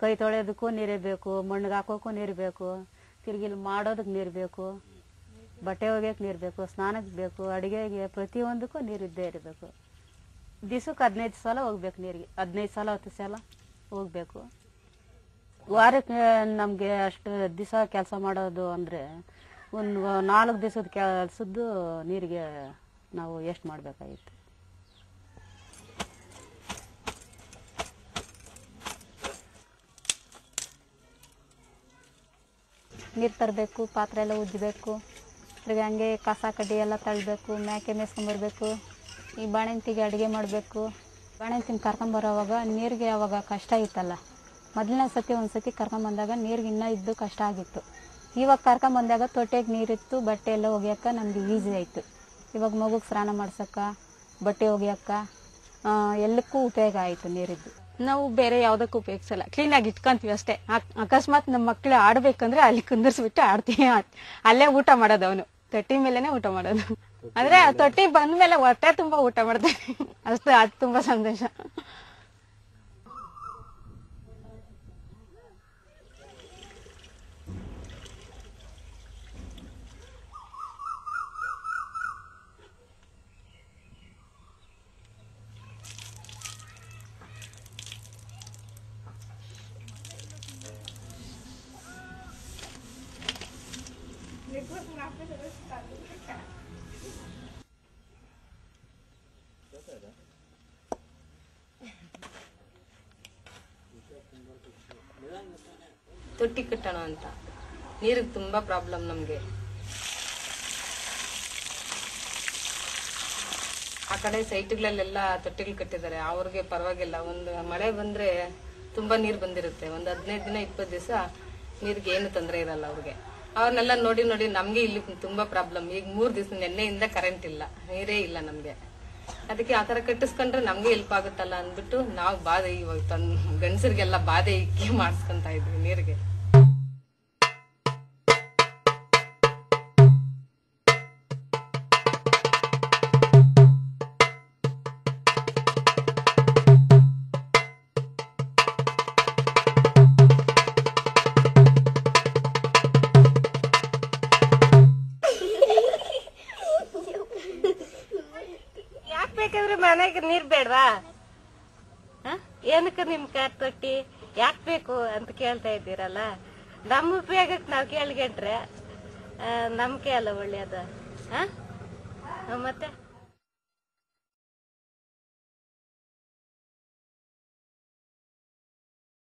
ಕೈ ತೊಳೆಯೋದಕ್ಕೂ ನೀರೇ ಬೇಕು, ಮಣ್ಣಿಗೆ ಹಾಕೋಕ್ಕೂ ನೀರು ಬೇಕು, ತಿರ್ಗಿ ಇಲ್ಲಿ ಮಾಡೋದಕ್ಕೆ ನೀರು ಬೇಕು, ಬಟ್ಟೆ ಒಗೆಯಕ್ಕೆ ನೀರು ಬೇಕು, ಸ್ನಾನಕ್ಕೆ ಬೇಕು, ಅಡುಗೆಗೆ ಪ್ರತಿಯೊಂದಕ್ಕೂ ನೀರು ಇದ್ದೇ ಇರಬೇಕು. ದಿವಸಕ್ಕೆ 15 ಸಲ ಹೋಗ್ಬೇಕು ನೀರಿಗೆ, 15 ಸಲ 10 ಸಲ ಹೋಗ್ಬೇಕು. ವಾರಕ್ಕೆ ನಮಗೆ ಅಷ್ಟು ದಿವಸ ಕೆಲಸ ಮಾಡೋದು ಅಂದರೆ ಒಂದು 4 ದಿವಸದ ಕೆಲಸದ್ದು ನೀರಿಗೆ ನಾವು ಎಷ್ಟು ಮಾಡಬೇಕಾಗಿತ್ತು. ನೀರು ತರಬೇಕು, ಪಾತ್ರೆ ಎಲ್ಲ ಉಜ್ಜಬೇಕು, ತಿರ್ಗಿ ಹಂಗೆ ಕಸ ಕಡ್ಡಿ ಎಲ್ಲ ತಳ್ಳಬೇಕು, ಮೇಕೆ ಮೇಯ್ಸ್ಕೊಂಬರ್ಬೇಕು. ಈ ಬಾಣಂತಿಗೆ ಅಡುಗೆ ಮಾಡಬೇಕು. ಬಾಣಂತಿನ ಕರ್ಕೊಂಬರೋವಾಗ ನೀರಿಗೆ ಅವಾಗ ಕಷ್ಟ ಇತ್ತಲ್ಲ. ಮೊದಲನೇ ಸತಿ ಒಂದು ಸತಿ ಕರ್ಕೊಂಬಂದಾಗ ನೀರಿಗೆ ಇನ್ನೂ ಇದ್ದು ಕಷ್ಟ ಆಗಿತ್ತು. ಇವಾಗ ಕರ್ಕೊಂಬಂದಾಗ ತೊಟ್ಟೆಗೆ ನೀರಿತ್ತು, ಬಟ್ಟೆ ಎಲ್ಲ ಒಗೆಯೋಕ್ಕೆ ನಮಗೆ ಈಸಿ ಆಯಿತು. ಇವಾಗ ಮಗುಗೆ ಸ್ನಾನ ಮಾಡ್ಸೋಕ್ಕೆ, ಬಟ್ಟೆ ಒಗೆಯೋಕ್ಕೆ ಎಲ್ಲಕ್ಕೂ ಉಪಯೋಗ ಆಯಿತು ನೀರಿದ್ದು. ನಾವು ಬೇರೆ ಯಾವುದಕ್ಕೂ ಉಪಯೋಗಿಸಲ್ಲ, ಕ್ಲೀನಾಗಿ ಇಟ್ಕೊಂತೀವಿ ಅಷ್ಟೇ. ಅಕಸ್ಮಾತ್ ನಮ್ಮ ಮಕ್ಕಳು ಆಡ್ಬೇಕಂದ್ರೆ ಅಲ್ಲಿ ಕುಂದರ್ಸ್ಬಿಟ್ಟು ಆಡ್ತೀವಿ. ಅಲ್ಲೇ ಊಟ ಮಾಡೋದು, ಅವನು ತೊಟ್ಟಿ ಮೇಲೆನೆ ಊಟ ಮಾಡೋದು. ಅಂದ್ರೆ ತೊಟ್ಟಿ ಬಂದ್ಮೇಲೆ ಹೊಟ್ಟೆ ತುಂಬಾ ಊಟ ಮಾಡ್ತೇವೆ ಅಷ್ಟೇ. ಅದು ತುಂಬಾ ಸಂತೋಷ. ತೊಟ್ಟಿ ಕಟ್ಟೋಣ ಅಂತ, ನೀರಿಗೆ ತುಂಬಾ ಪ್ರಾಬ್ಲಮ್ ನಮ್ಗೆ. ಆ ಕಡೆ ಸೈಟ್ಗಳಲ್ಲೆಲ್ಲ ತೊಟ್ಟಿಗಳು ಕಟ್ಟಿದ್ದಾರೆ, ಅವ್ರಿಗೆ ಪರವಾಗಿಲ್ಲ. ಒಂದು ಮಳೆ ಬಂದ್ರೆ ತುಂಬಾ ನೀರು ಬಂದಿರುತ್ತೆ, ಒಂದು 15 ದಿನ 20 ದಿವಸ ನೀರಿಗೆ ಏನು ತೊಂದರೆ ಇರಲ್ಲ ಅವ್ರಿಗೆ. ಅವ್ರನ್ನೆಲ್ಲ ನೋಡಿ ನೋಡಿ ನಮ್ಗೆ ಇಲ್ಲಿ ತುಂಬಾ ಪ್ರಾಬ್ಲಮ್. ಈಗ 3 ದಿವಸ ನೆನ್ನೆಯಿಂದ ಕರೆಂಟ್ ಇಲ್ಲ, ನೀರೇ ಇಲ್ಲ ನಮ್ಗೆ. ಅದಕ್ಕೆ ಆತರ ಕಟ್ಟಿಸ್ಕೊಂಡ್ರೆ ನಮ್ಗೆ ಹೆಲ್ಪ್ ಆಗುತ್ತಲ್ಲ ಅಂದ್ಬಿಟ್ಟು ನಾವು ಬಾಧೆ ಇವಾಗ ಗಂಡಸರಿಗೆಲ್ಲ ಬಾಧೆ ಇಕ್ಕಿ ಮಾಡಿಸ್ಕೊಂತ ಇದ್ವಿ ನೀರಿಗೆ. ಬೇಕಂದ್ರೆ ಮನೆಗೆ ನೀರ್ ಬೇಡವಾ? ಏನಕ್ಕೆ ನಿಮ್ ತೊಟ್ಟಿ ಯಾಕೆ ಬೇಕು ಅಂತ ಕೇಳ್ತಾ ಇದ್ದೀರಲ್ಲ. ನಮ್ಮ ಉಪಯೋಗಕ್ಕೆ ನಾವು ಕೇಳ್ಕೊಂಡ್ರೆ ನಮ್ಗೆ ಅಲ್ಲ ಒಳ್ಳೇದು. ಮತ್ತೆ